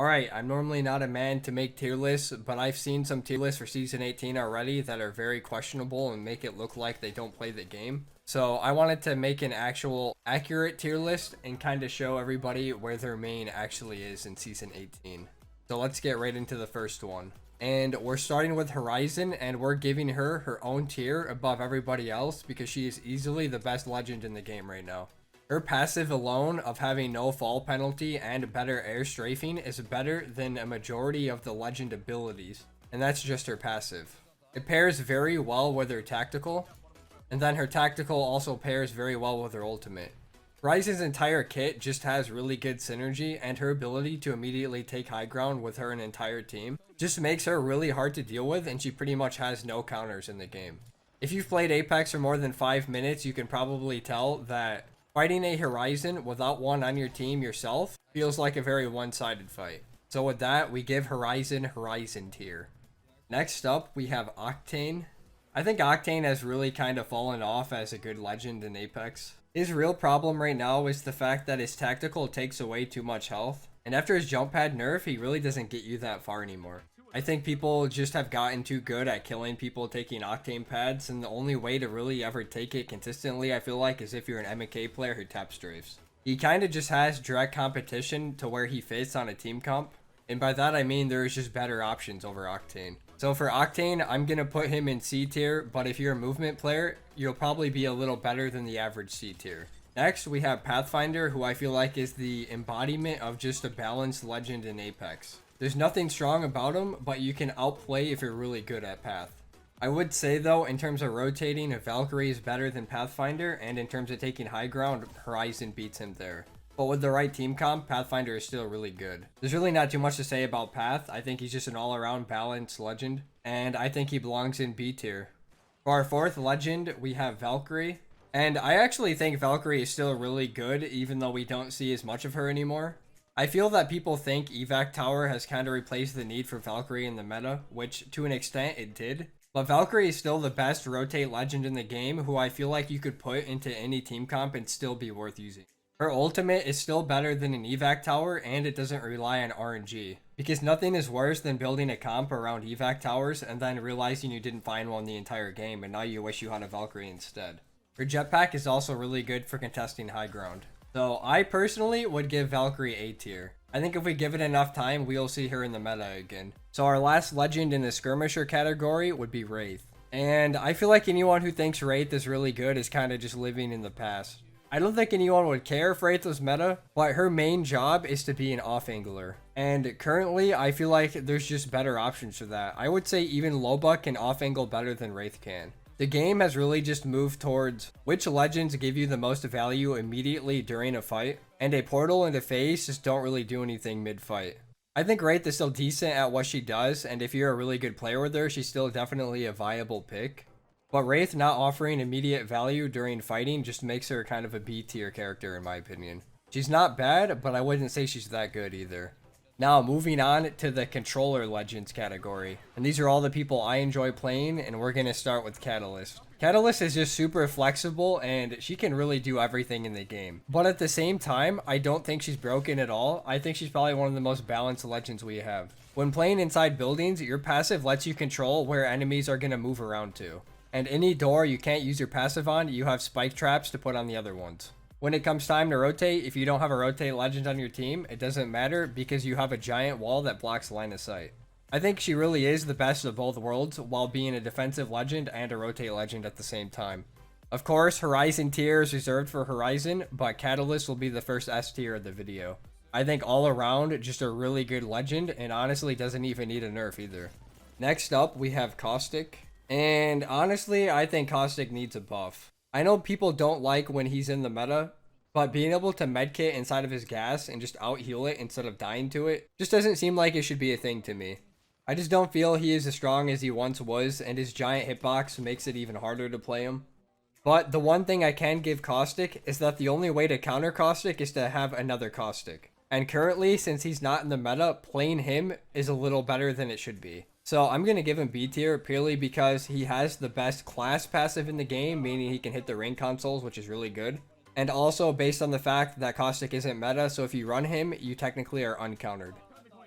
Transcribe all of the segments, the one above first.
Alright, I'm normally not a man to make tier lists, but I've seen some tier lists for Season 18 already that are very questionable and make it look like they don't play the game. So I wanted to make an actual accurate tier list and kind of show everybody where their main actually is in Season 18. So let's get right into the first one. And we're starting with Horizon, and we're giving her her own tier above everybody else because she is easily the best legend in the game right now. Her passive alone of having no fall penalty and better air strafing is better than a majority of the legend abilities, and that's just her passive. It pairs very well with her tactical, and then her tactical also pairs very well with her ultimate. Horizon's entire kit just has really good synergy, and her ability to immediately take high ground with her entire team just makes her really hard to deal with, and she pretty much has no counters in the game. If you've played Apex for more than 5 minutes, you can probably tell that fighting a Horizon without one on your team yourself feels like a very one-sided fight. So with that, we give Horizon tier. Next up, we have Octane. I think Octane has really kind of fallen off as a good legend in Apex. His real problem right now is the fact that his tactical takes away too much health, and after his jump pad nerf, he really doesn't get you that far anymore. I think people just have gotten too good at killing people taking Octane pads, and the only way to really ever take it consistently, I feel like, is if you're an M&K player who tap strafes. He kind of just has direct competition to where he fits on a team comp, and by that I mean there's just better options over Octane. So for Octane, I'm going to put him in C tier, but if you're a movement player, you'll probably be a little better than the average C tier. Next, we have Pathfinder, who I feel like is the embodiment of just a balanced legend in Apex. There's nothing strong about him, but you can outplay if you're really good at Path. I would say though, in terms of rotating, Valkyrie is better than Pathfinder, and in terms of taking high ground, Horizon beats him there. But with the right team comp, Pathfinder is still really good. There's really not too much to say about Path. I think he's just an all-around balanced legend, and I think he belongs in B tier. For our fourth legend, we have Valkyrie. And I actually think Valkyrie is still really good, even though we don't see as much of her anymore. I feel that people think Evac Tower has kind of replaced the need for Valkyrie in the meta, which to an extent it did. But Valkyrie is still the best rotate legend in the game, who I feel like you could put into any team comp and still be worth using. Her ultimate is still better than an evac tower, and it doesn't rely on RNG. Because nothing is worse than building a comp around evac towers and then realizing you didn't find one the entire game and now you wish you had a Valkyrie instead. Her jetpack is also really good for contesting high ground. So I personally would give Valkyrie A tier. I think if we give it enough time, we'll see her in the meta again. So our last legend in the Skirmisher category would be Wraith. And I feel like anyone who thinks Wraith is really good is kind of just living in the past. I don't think anyone would care if Wraith was meta, but her main job is to be an off-angler. And currently, I feel like there's just better options for that. I would say even Loba can off-angle better than Wraith can. The game has really just moved towards which legends give you the most value immediately during a fight, and a portal and a phase just don't really do anything mid-fight. I think Wraith is still decent at what she does, and if you're a really good player with her, she's still definitely a viable pick. But Wraith not offering immediate value during fighting just makes her kind of a B tier character in my opinion. She's not bad, but I wouldn't say she's that good either. Now moving on to the controller legends category. And these are all the people I enjoy playing, and we're going to start with Catalyst. Catalyst is just super flexible and she can really do everything in the game. But at the same time, I don't think she's broken at all. I think she's probably one of the most balanced legends we have. When playing inside buildings, your passive lets you control where enemies are going to move around to. And any door you can't use your passive on, you have spike traps to put on the other ones. When it comes time to rotate, if you don't have a rotate legend on your team, it doesn't matter because you have a giant wall that blocks line of sight. I think she really is the best of both worlds while being a defensive legend and a rotate legend at the same time. Of course, Horizon tier is reserved for Horizon, but Catalyst will be the first S tier of the video. I think all around, just a really good legend, and honestly doesn't even need a nerf either. Next up, we have Caustic. And honestly, I think Caustic needs a buff. I know people don't like when he's in the meta, but being able to medkit inside of his gas and just out-heal it instead of dying to it just doesn't seem like it should be a thing to me. I just don't feel he is as strong as he once was, and his giant hitbox makes it even harder to play him. But the one thing I can give Caustic is that the only way to counter Caustic is to have another Caustic. And currently, since he's not in the meta, playing him is a little better than it should be. So I'm going to give him B tier purely because he has the best class passive in the game, meaning he can hit the ring consoles, which is really good. And also based on the fact that Caustic isn't meta, so if you run him, you technically are uncountered.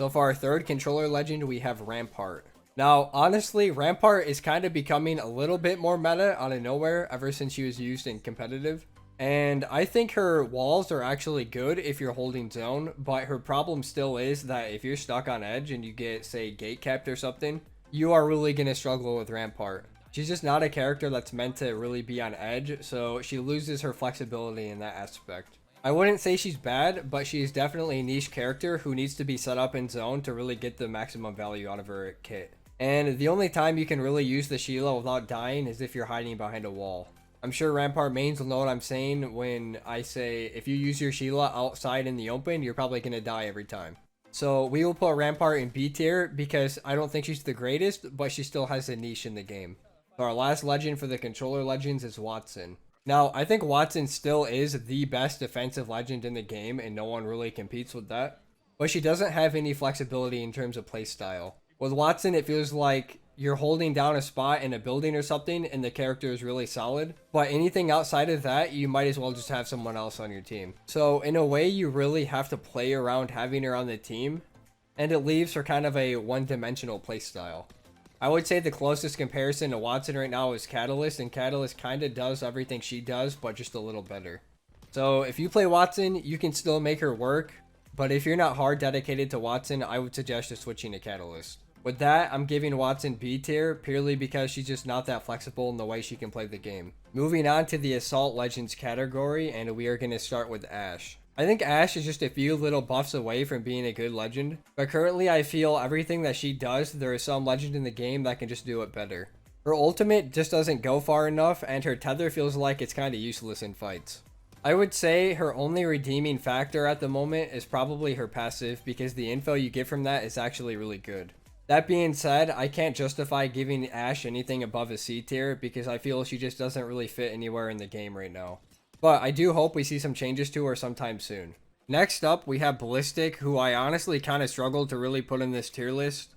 So for our third controller legend, we have Rampart. Now, honestly, Rampart is kind of becoming a little bit more meta out of nowhere ever since she was used in competitive. And I think her walls are actually good if you're holding zone, but her problem still is that if you're stuck on edge and you get, say, gate capped or something, you are really going to struggle with Rampart. She's just not a character that's meant to really be on edge, so she loses her flexibility in that aspect. I wouldn't say she's bad, but she's definitely a niche character who needs to be set up in zone to really get the maximum value out of her kit. And the only time you can really use the Sheila without dying is if you're hiding behind a wall. I'm sure Rampart mains will know what I'm saying when I say if you use your Sheila outside in the open, you're probably going to die every time. So we will put Rampart in B tier because I don't think she's the greatest, but she still has a niche in the game. So our last legend for the controller legends is Wattson. Now, I think Wattson still is the best defensive legend in the game and no one really competes with that. But she doesn't have any flexibility in terms of playstyle. With Wattson, it feels like you're holding down a spot in a building or something and the character is really solid. But anything outside of that, you might as well just have someone else on your team. So in a way, you really have to play around having her on the team. And it leaves her kind of a one-dimensional playstyle. I would say the closest comparison to Wattson right now is Kasellos, and Kasellos kind of does everything she does, but just a little better. So if you play Wattson, you can still make her work, but if you're not hard dedicated to Wattson, I would suggest just switching to Kasellos. With that, I'm giving Wattson B tier, purely because she's just not that flexible in the way she can play the game. Moving on to the Assault Legends category, and we are going to start with Ashe. I think Ashe is just a few little buffs away from being a good legend, but currently I feel everything that she does, there is some legend in the game that can just do it better. Her ultimate just doesn't go far enough, and her tether feels like it's kind of useless in fights. I would say her only redeeming factor at the moment is probably her passive, because the info you get from that is actually really good. That being said, I can't justify giving Ashe anything above a C tier, because I feel she just doesn't really fit anywhere in the game right now. But I do hope we see some changes to her sometime soon. Next up, we have Ballistic, who I honestly kind of struggled to really put in this tier list.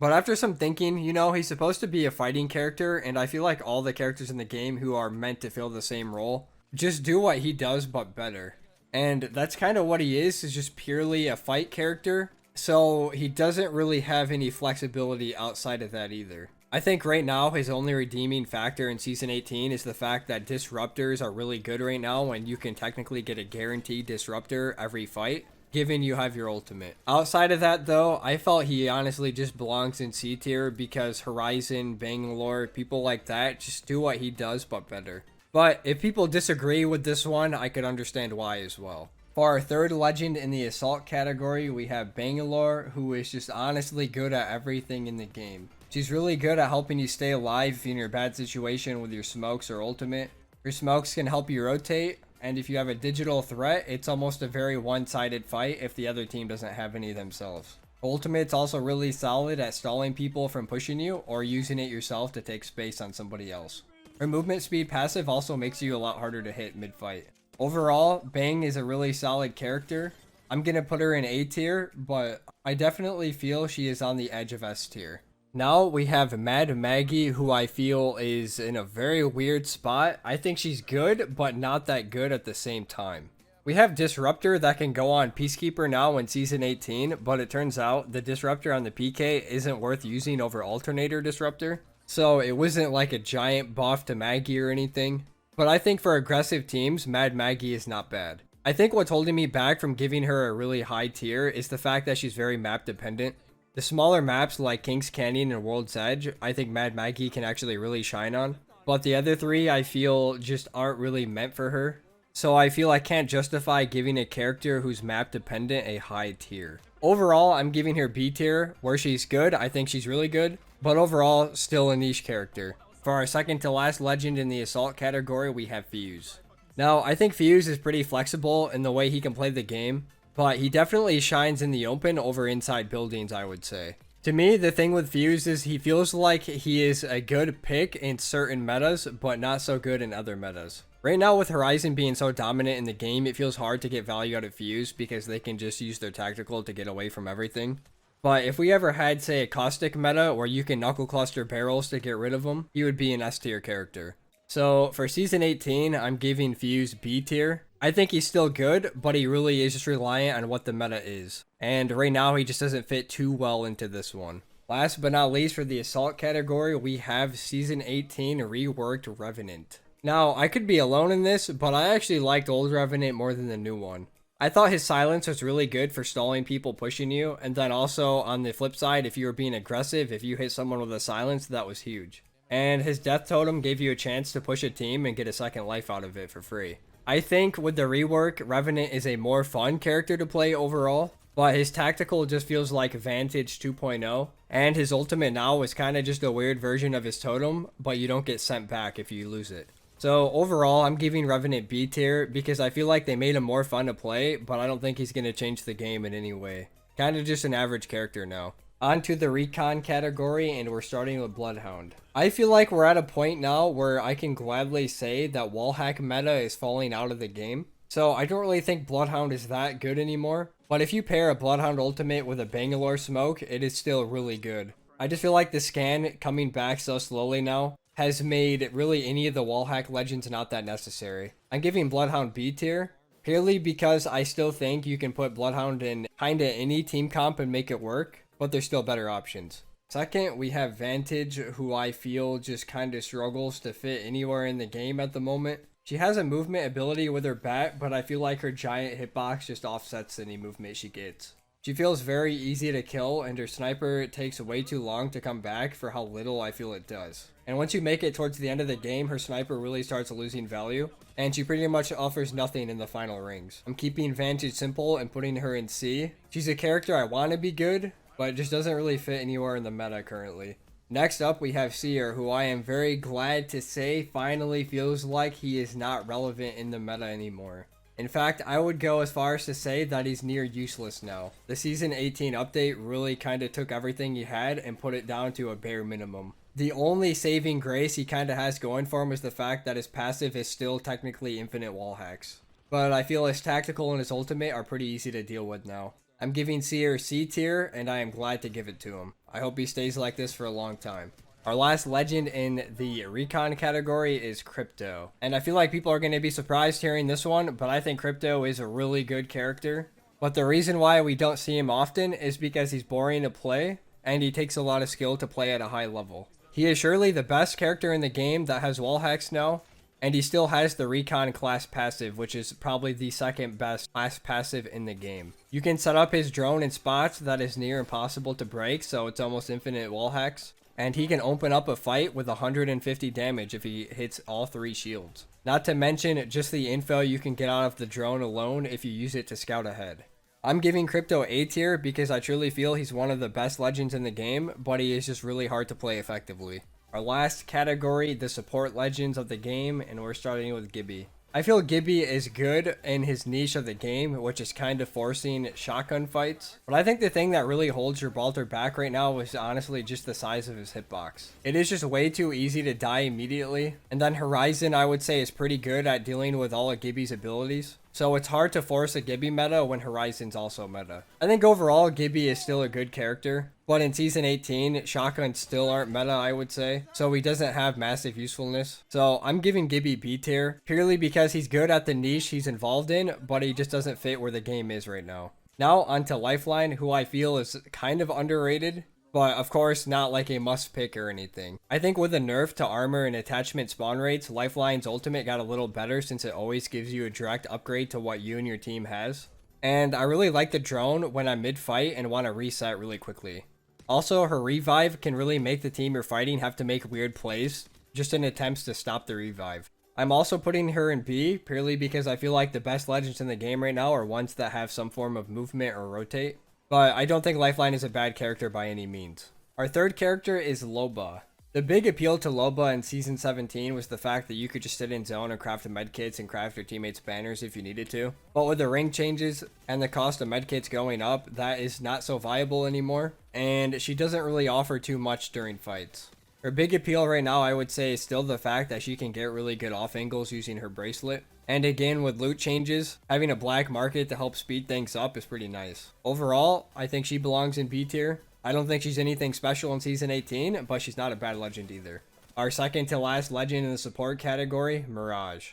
But after some thinking, you know, he's supposed to be a fighting character, and I feel like all the characters in the game who are meant to fill the same role just do what he does, but better. And that's kind of what he is just purely a fight character. So he doesn't really have any flexibility outside of that either. I think right now his only redeeming factor in Season 18 is the fact that disruptors are really good right now and you can technically get a guaranteed disruptor every fight, given you have your ultimate. Outside of that though, I felt he honestly just belongs in C tier because Horizon, Bangalore, people like that just do what he does but better. But if people disagree with this one, I could understand why as well. For our third legend in the Assault category, we have Bangalore, who is just honestly good at everything in the game. She's really good at helping you stay alive if you're in a bad situation with your smokes or ultimate. Your smokes can help you rotate, and if you have a digital threat, it's almost a very one-sided fight if the other team doesn't have any themselves. Ultimate's also really solid at stalling people from pushing you or using it yourself to take space on somebody else. Her movement speed passive also makes you a lot harder to hit mid-fight. Overall, Bang is a really solid character. I'm gonna put her in A tier, but I definitely feel she is on the edge of S tier. Now we have Maggie, who I feel is in a very weird spot. I think she's good, but not that good at the same time. We have Disruptor that can go on Peacekeeper now in Season 18, but it turns out the Disruptor on the PK isn't worth using over Alternator Disruptor. So it wasn't like a giant buff to Maggie or anything. But I think for aggressive teams, Maggie is not bad. I think what's holding me back from giving her a really high tier is the fact that she's very map dependent. The smaller maps like King's Canyon and World's Edge, I think Maggie can actually really shine on. But the other three I feel just aren't really meant for her. So I feel I can't justify giving a character who's map dependent a high tier. Overall, I'm giving her B tier. Where she's good, I think she's really good. But overall, still a niche character. For our second to last legend in the Assault category, we have Fuse. Now, I think Fuse is pretty flexible in the way he can play the game, but he definitely shines in the open over inside buildings, I would say. To me, the thing with Fuse is he feels like he is a good pick in certain metas, but not so good in other metas. Right now, with Horizon being so dominant in the game, it feels hard to get value out of Fuse because they can just use their tactical to get away from everything. But if we ever had, say, a Caustic meta where you can knuckle cluster barrels to get rid of them, he would be an S tier character. So for Season 18, I'm giving Fuse B tier. I think he's still good, but he really is just reliant on what the meta is. And right now, he just doesn't fit too well into this one. Last but not least, for the assault category, we have Season 18 reworked Revenant. Now, I could be alone in this, but I actually liked old Revenant more than the new one. I thought his silence was really good for stalling people pushing you, and then also on the flip side, if you were being aggressive, if you hit someone with a silence, that was huge. And his death totem gave you a chance to push a team and get a second life out of it for free. I think with the rework, Revenant is a more fun character to play overall, but his tactical just feels like Vantage 2.0, and his ultimate now is kind of just a weird version of his totem, but you don't get sent back if you lose it. So overall, I'm giving Revenant B tier because I feel like they made him more fun to play, but I don't think he's going to change the game in any way. Kind of just an average character now. On to the Recon category, and we're starting with Bloodhound. I feel like we're at a point now where I can gladly say that wallhack meta is falling out of the game. So I don't really think Bloodhound is that good anymore. But if you pair a Bloodhound ultimate with a Bangalore smoke, it is still really good. I just feel like the scan coming back so slowly now has made really any of the wallhack legends not that necessary. I'm giving Bloodhound B tier, purely because I still think you can put Bloodhound in kinda any team comp and make it work, but there's still better options. Second, we have Vantage, who I feel just kinda struggles to fit anywhere in the game at the moment. She has a movement ability with her bat, but I feel like her giant hitbox just offsets any movement she gets. She feels very easy to kill, and her sniper takes way too long to come back for how little I feel it does. And once you make it towards the end of the game, her sniper really starts losing value, and she pretty much offers nothing in the final rings. I'm keeping Vantage simple and putting her in C. She's a character I want to be good, but it just doesn't really fit anywhere in the meta currently. Next up, we have Seer, who I am very glad to say finally feels like he is not relevant in the meta anymore. In fact, I would go as far as to say that he's near useless now. The Season 18 update really kinda took everything he had and put it down to a bare minimum. The only saving grace he kinda has going for him is the fact that his passive is still technically infinite wall hacks. But I feel his tactical and his ultimate are pretty easy to deal with now. I'm giving Seer C tier, and I am glad to give it to him. I hope he stays like this for a long time. Our last legend in the Recon category is Crypto. And I feel like people are going to be surprised hearing this one, but I think Crypto is a really good character. But the reason why we don't see him often is because he's boring to play, and he takes a lot of skill to play at a high level. He is surely the best character in the game that has wall hacks now, and he still has the Recon class passive, which is probably the second best class passive in the game. You can set up his drone in spots that is near impossible to break, so it's almost infinite wall hacks. And he can open up a fight with 150 damage if he hits all 3 shields. Not to mention just the info you can get out of the drone alone if you use it to scout ahead. I'm giving Crypto A tier because I truly feel he's one of the best legends in the game, but he is just really hard to play effectively. Our last category, the support legends of the game, and we're starting with Gibby. I feel Gibby is good in his niche of the game, which is kind of forcing shotgun fights. But I think the thing that really holds Gibraltar back right now is honestly just the size of his hitbox. It is just way too easy to die immediately. And then Horizon, I would say, is pretty good at dealing with all of Gibby's abilities. So it's hard to force a Gibby meta when Horizon's also meta. I think overall, Gibby is still a good character. But in Season 18, shotguns still aren't meta, I would say. So he doesn't have massive usefulness. So I'm giving Gibby B tier, purely because he's good at the niche he's involved in, but he just doesn't fit where the game is right now. Now onto Lifeline, who I feel is kind of underrated, but of course not like a must pick or anything. I think with a nerf to armor and attachment spawn rates, Lifeline's ultimate got a little better since it always gives you a direct upgrade to what you and your team has. And I really like the drone when I'm mid-fight and want to reset really quickly. Also, her revive can really make the team you're fighting have to make weird plays, just in attempts to stop the revive. I'm also putting her in B, purely because I feel like the best legends in the game right now are ones that have some form of movement or rotate. But I don't think Lifeline is a bad character by any means. Our third character is Loba. The big appeal to Loba in Season 17 was the fact that you could just sit in zone and craft medkits and craft your teammates' banners if you needed to. But with the ring changes and the cost of medkits going up, that is not so viable anymore. And she doesn't really offer too much during fights. Her big appeal right now, I would say, is still the fact that she can get really good off angles using her bracelet. And again, with loot changes, having a black market to help speed things up is pretty nice. Overall, I think she belongs in B tier. I don't think she's anything special in Season 18, but she's not a bad legend either. Our second to last legend in the support category, Mirage.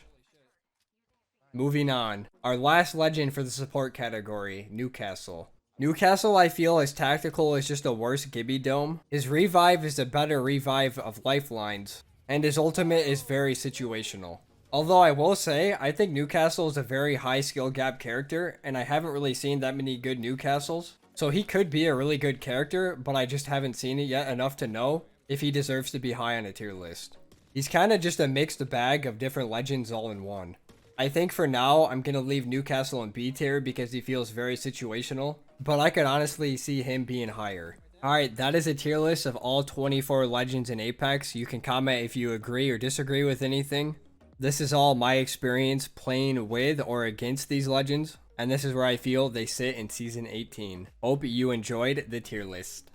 Moving on. Our last legend for the support category, Newcastle. Newcastle, I feel, is tactical is just a worse Gibby dome. His revive is a better revive of Lifelines, and his ultimate is very situational. Although I will say, I think Newcastle is a very high skill gap character, and I haven't really seen that many good Newcastles. So he could be a really good character, but I just haven't seen it yet enough to know if he deserves to be high on a tier list. He's kind of just a mixed bag of different legends all in one. I think for now, I'm going to leave Newcastle in B tier because he feels very situational, but I could honestly see him being higher. Alright, that is a tier list of all 24 legends in Apex. You can comment if you agree or disagree with anything. This is all my experience playing with or against these legends, and this is where I feel they sit in Season 18. Hope you enjoyed the tier list.